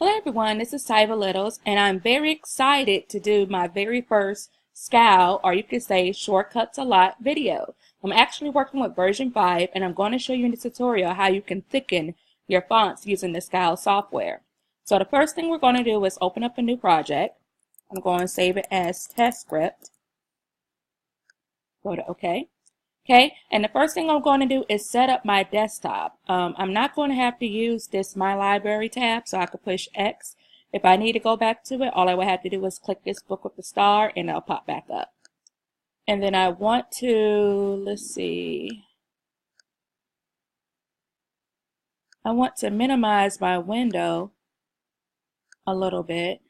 Hello everyone, this is Tyva Littles, and I'm very excited to do my very first SCAL, or you could say Shortcuts a Lot video. I'm actually working with version 5, and I'm going to show you in this tutorial how you can thicken your fonts using the SCAL software. So the first thing we're going to do is open up a new project. I'm going to save it as test script. Go to OK. Okay, and the first thing I'm going to do is set up my desktop. I'm not going to have to use this My Library tab, so I could push X. If I need to go back to it, all I would have to do is click this book with the star, and it'll pop back up. And then I want to, I want to minimize my window a little bit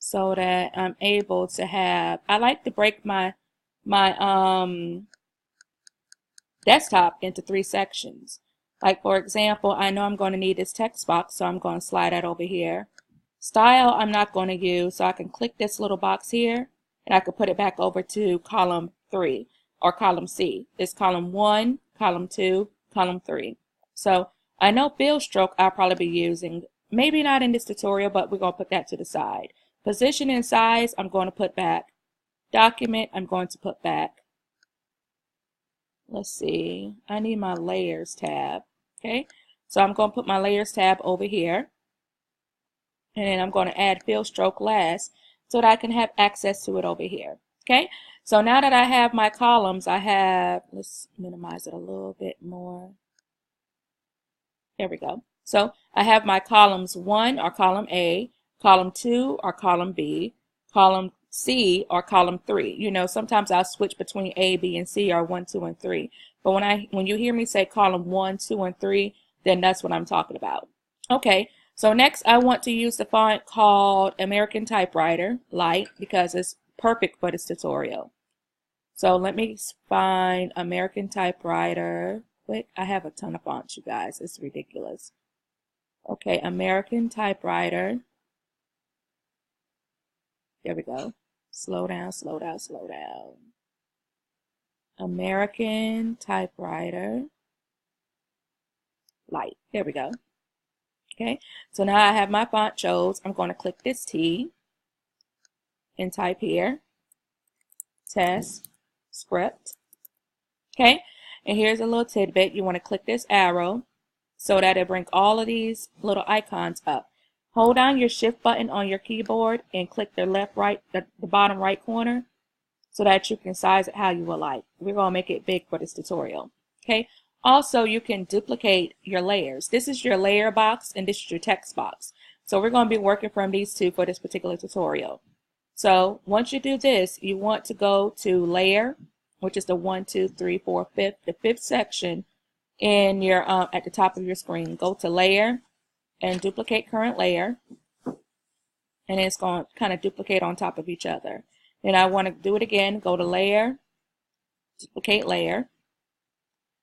so that I'm able to have, I like to break my desktop into 3 sections. Like for example, I know I'm going to need this text box, so I'm going to slide that over here. Style I'm not going to use, so I can click this little box here and I can put it back over to column 3 or column C. It's column 1, column 2, column 3. So I know fill stroke I'll probably be using, maybe not in this tutorial, but we're going to put that to the side. Position and size I'm going to put back. Document I'm going to put back. I need my layers tab. Okay, so I'm going to put my layers tab over here, and then I'm going to add fill stroke last so that I can have access to it over here. Okay, so now that I have my columns, let's minimize it a little bit more. There we go. So I have my columns 1 or column A, column 2 or column B, column C or column 3. You know, sometimes I'll switch between A, B, and C, or 1, 2, and 3. But when you hear me say column 1, 2, and 3, then that's what I'm talking about. Okay, so next I want to use the font called American Typewriter Light because it's perfect for this tutorial. So let me find American Typewriter quick. I have a ton of fonts, you guys. It's ridiculous. Okay, American Typewriter. There we go. Slow down, slow down, slow down. American Typewriter Light. There we go. Okay, so now I have my font chose. I'm going to click this T and type here. Test script. Okay, and here's a little tidbit. You want to click this arrow so that it brings all of these little icons up. Hold down your shift button on your keyboard and click the bottom right corner so that you can size it how you would like. We're going to make it big for this tutorial. Okay. Also, you can duplicate your layers. This is your layer box and this is your text box. So we're going to be working from these two for this particular tutorial. So once you do this, you want to go to layer, which is the 1, 2, 3, 4, 5th, the 5th section in your at the top of your screen. Go to layer and duplicate current layer, and it's going to kind of duplicate on top of each other. Then I want to do it again. Go to layer, duplicate layer,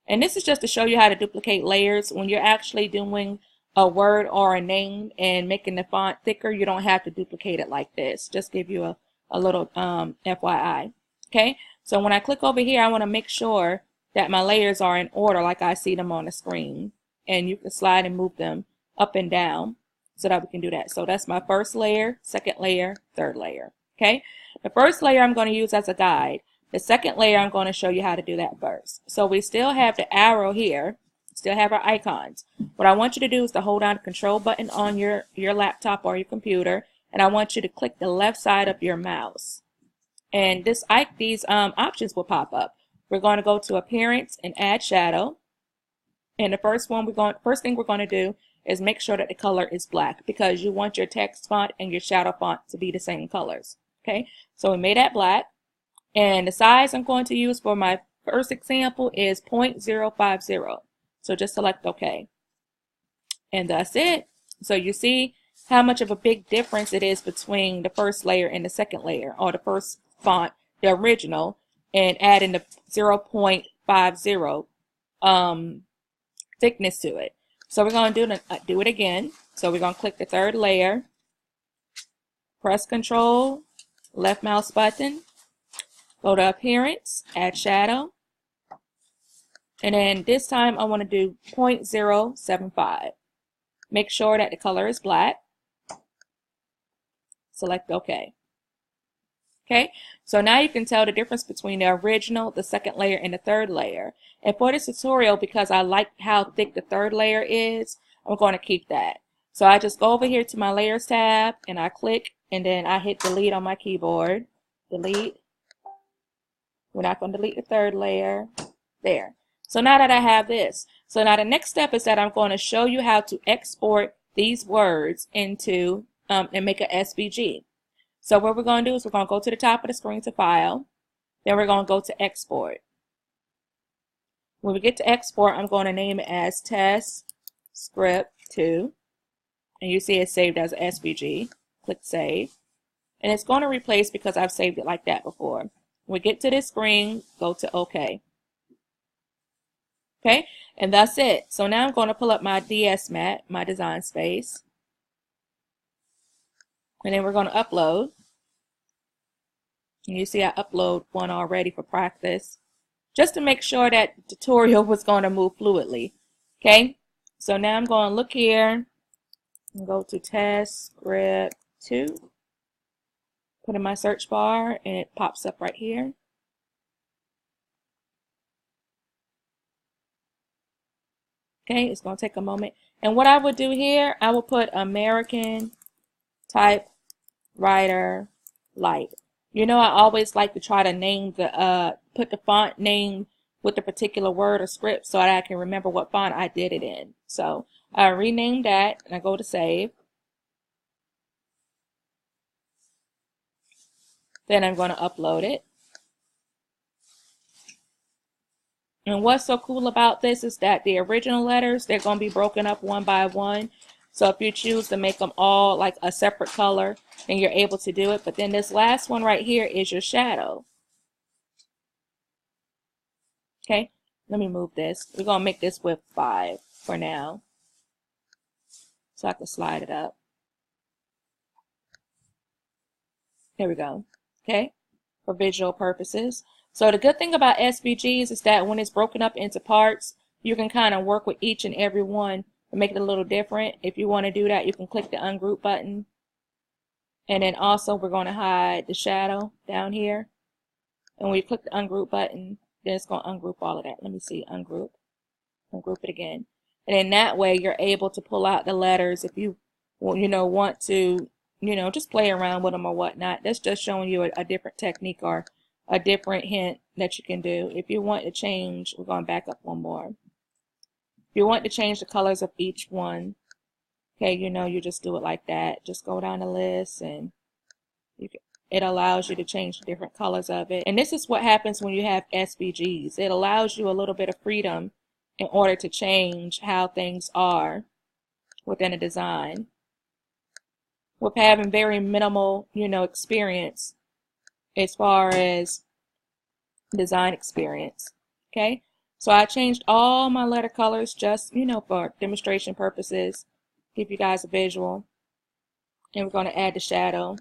and this is just to show you how to duplicate layers. When you're actually doing a word or a name and making the font thicker, you don't have to duplicate it like this. Just give you a little FYI. Okay, so when I click over here, I want to make sure that my layers are in order like I see them on the screen, and you can slide and move them up and down so that we can do that. So that's my first layer, second layer, third layer. Okay, the first layer I'm going to use as a guide. The second layer I'm going to show you how to do that first. So we still have the arrow here, still have our icons. What I want you to do is to hold down the control button on your laptop or your computer, and I want you to click the left side of your mouse, and these options will pop up. We're going to go to appearance and add shadow, and the first thing we're going to do is make sure that the color is black because you want your text font and your shadow font to be the same colors. Okay, so we made that black, and the size I'm going to use for my first example is 0.050. So just select OK, and that's it. So you see how much of a big difference it is between the first layer and the second layer, or the first font, the original, and adding the 0.50 thickness to it. So we're going to do it again. So we're going to click the third layer, press Control, left mouse button, go to Appearance, add Shadow, and then this time I want to do 0.075. Make sure that the color is black. Select OK. Okay, so now you can tell the difference between the original, the second layer, and the third layer. And for this tutorial, because I like how thick the third layer is, I'm going to keep that. So I just go over here to my Layers tab, and I click, and then I hit delete on my keyboard. Delete. We're not going to delete the third layer. There. So now that I have this, so now the next step is that I'm going to show you how to export these words into and make an SVG. So what we're going to do is we're going to go to the top of the screen to File. Then we're going to go to Export. When we get to Export, I'm going to name it as Test Script 2. And you see it's saved as an SVG. Click Save. And it's going to replace because I've saved it like that before. When we get to this screen, go to OK. Okay, and that's it. So now I'm going to pull up my DS mat, my design space. And then we're going to upload. And you see I upload one already for practice, just to make sure that the tutorial was going to move fluidly. Okay, so now I'm going to look here and go to Test Script 2. Put in my search bar and it pops up right here. Okay, it's going to take a moment. And what I would do here, I will put American Typewriter Light. You know, I always like to try to name the, put the font name with the particular word or script so that I can remember what font I did it in. So I rename that and I go to Save. Then I'm going to upload it. And what's so cool about this is that the original letters, they're going to be broken up one by one. So if you choose to make them all like a separate color, then you're able to do it. But then this last one right here is your shadow. Okay, let me move this. We're going to make this with 5 for now. So I can slide it up. There we go. Okay, for visual purposes. So the good thing about SVGs is that when it's broken up into parts, you can kind of work with each and every one and make it a little different. If you want to do that, you can click the ungroup button. And then also we're going to hide the shadow down here. And when you click the ungroup button, then it's going to ungroup all of that. Let me see, ungroup. Ungroup it again. And in that way, you're able to pull out the letters if you, want to, just play around with them or whatnot. That's just showing you a different technique or a different hint that you can do. If you want to change, we're going to back up one more. If you want to change the colors of each one, okay, you just do it like that. Just go down the list and it allows you to change the different colors of it. And this is what happens when you have SVGs. It allows you a little bit of freedom in order to change how things are within a design. With having very minimal, experience as far as design experience. Okay, so I changed all my letter colors just, for demonstration purposes, give you guys a visual. And we're going to add the shadow.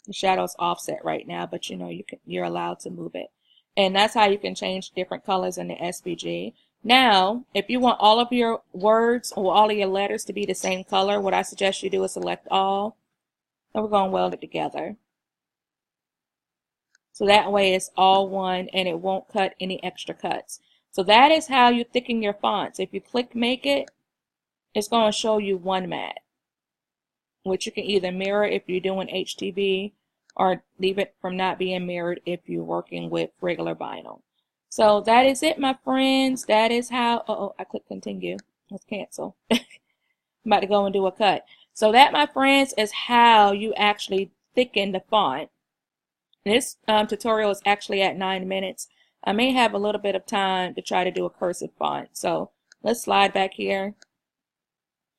The shadow's offset right now, but you're allowed to move it. And that's how you can change different colors in the SVG. Now, if you want all of your words or all of your letters to be the same color, what I suggest you do is select all. And we're going to weld it together. So that way it's all one and it won't cut any extra cuts. So that is how you thicken your fonts. If you click Make It, it's going to show you one mat, which you can either mirror if you're doing HTV or leave it from not being mirrored if you're working with regular vinyl. So that is it, my friends. That is how, I click continue. Let's cancel. I'm about to go and do a cut. So that, my friends, is how you actually thicken the font. This tutorial is actually at 9 minutes. I may have a little bit of time to try to do a cursive font. So let's slide back here.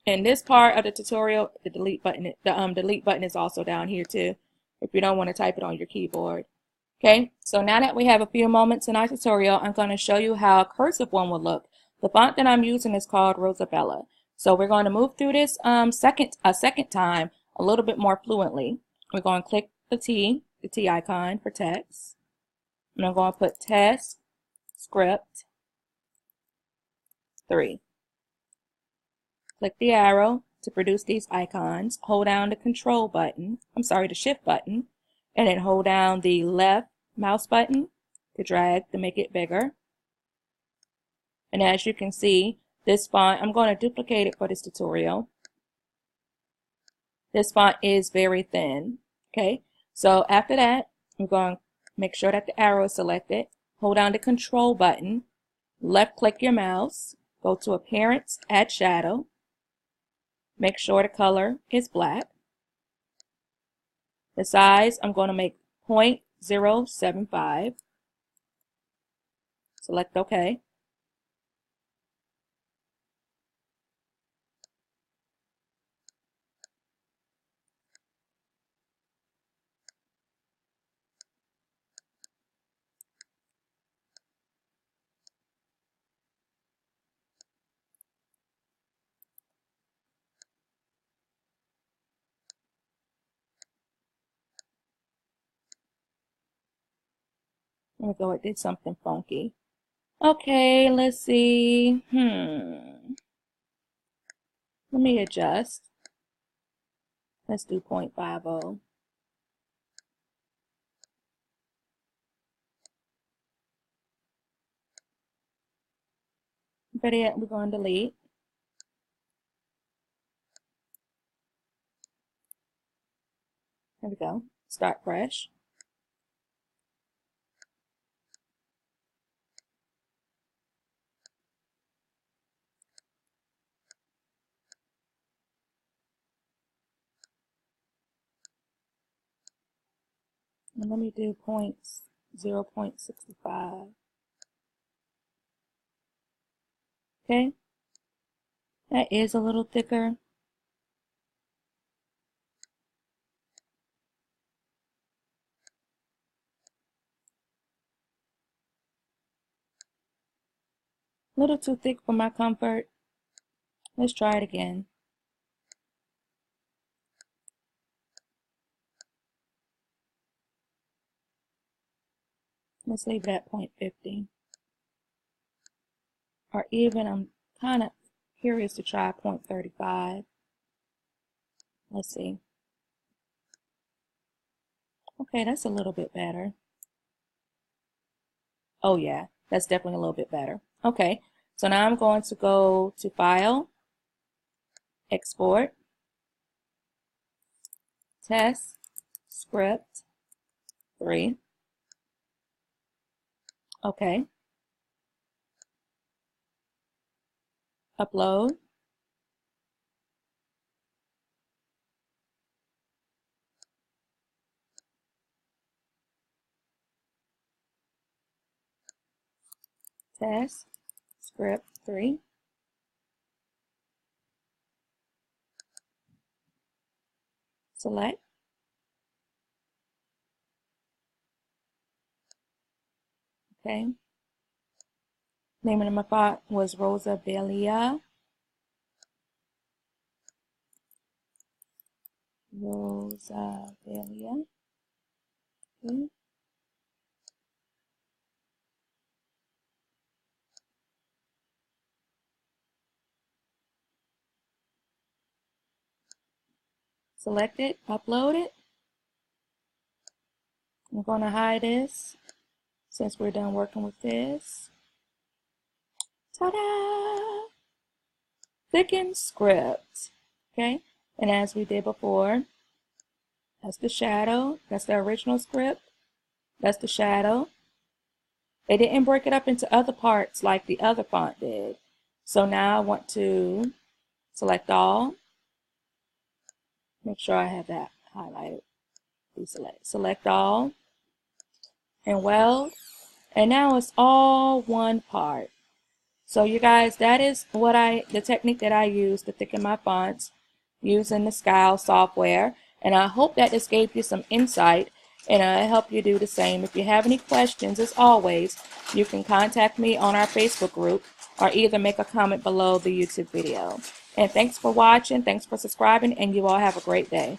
In this part of the tutorial, the delete button is also down here too, if you don't want to type it on your keyboard. Okay, so now that we have a few moments in our tutorial, I'm going to show you how a cursive one would look. The font that I'm using is called Rosabella. So we're going to move through this a second time a little bit more fluently. We're going to click the T icon for text. And I'm going to put Test Script 3. Click the arrow to produce these icons. Hold down the control button, the shift button, and then hold down the left mouse button to drag to make it bigger. And as you can see, this font, I'm going to duplicate it for this tutorial. This font is very thin. Okay, so after that, I'm going to make sure that the arrow is selected. Hold down the control button, left click your mouse, go to Appearance, Add Shadow. Make sure the color is black. The size, I'm going to make 0.075. Select OK. Let me go, it did something funky. Okay, let's see. Let me adjust. Let's do 0.50. Better yet, we're going to delete. There we go. Start fresh. And let me do 0.65. Okay, that is a little thicker. A little too thick for my comfort. Let's try it again. Let's leave it at 0.50. Or even, I'm kind of curious to try 0.35. Let's see. Okay, that's a little bit better. Oh yeah, that's definitely a little bit better. Okay, so now I'm going to go to File, Export, Test, Script, 3. Okay. Upload. Test, Script 3. Select. Okay. Name of my font was Rosa Belia. Rosa Belia. Okay. Select it, upload it. I'm going to hide this since we're done working with this. Ta-da! Thicken script. Okay, and as we did before, that's the shadow. That's the original script. That's the shadow. They didn't break it up into other parts like the other font did. So now I want to select all. Make sure I have that highlighted. Select all and weld. And now it's all one part. So you guys, that is what the technique that I use to thicken my fonts using the SCAL software. And I hope that this gave you some insight and I help you do the same. If you have any questions, as always, you can contact me on our Facebook group or either make a comment below the YouTube video. And thanks for watching, thanks for subscribing, and you all have a great day.